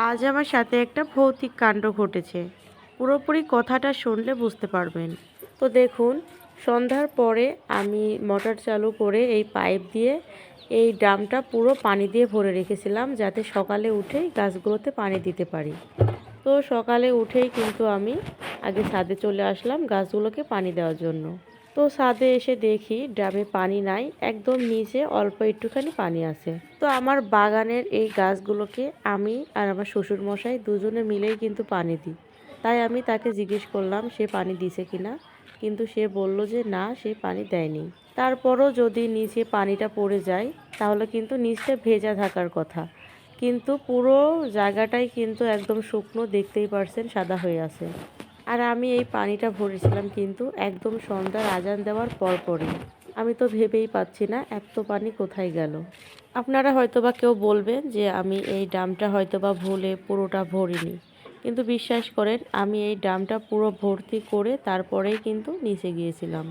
আজ আমার সাথে একটা ভৌতিক কাণ্ড ঘটেছে। পুরোপুরি কথাটা শুনলে বুঝতে পারবেন। তো দেখুন, সন্ধ্যার পরে আমি মোটর চালু করে এই পাইপ দিয়ে এই ড্রামটা পুরো পানি দিয়ে ভরে রেখেছিলাম, যাতে সকালে উঠেই গাছগুলোতে পানি দিতে পারি। তো সকালে উঠেই কিন্তু আমি আগে ছাদে চলে আসলাম গাছগুলোকে পানি দেওয়ার জন্য। তো ছাদে এসে দেখি ড্রামে পানি নাই, একদম নিচে অল্প একটুখানি পানি আছে। তো আমার বাগানের এই গাছগুলোকে আমি আর আমার শ্বশুরমশাই দুজনে মিলেই কিন্তু পানি দিই। তাই আমি তাকে জিজ্ঞেস করলাম সে পানি দিছে কিনা, কিন্তু সে বলল যে না, সে পানি দেয়নি। তারপরও যদি নিচে পানিটা পড়ে যায় তাহলে কিন্তু নিচটা ভেজা থাকার কথা, কিন্তু পুরো জায়গাটাই কিন্তু একদম শুকনো, দেখতেই পারছেন সাদা হয়ে আছে। আর আমি এই পানিটা ভরেছিলাম কিন্তু একদম সন্ধ্যার আজান দেওয়ার পরপরই। আমি তো ভেবেই পাচ্ছি না এত পানি কোথায় গেল। আপনারা হয়তোবা কেউ বলবেন যে আমি এই ড্রামটা হয়তোবা ভুলে পুরোটা ভরিনি, কিন্তু বিশ্বাস করেন আমি এই ড্রামটা পুরো ভর্তি করে তারপরেই কিন্তু নিচে গিয়েছিলাম।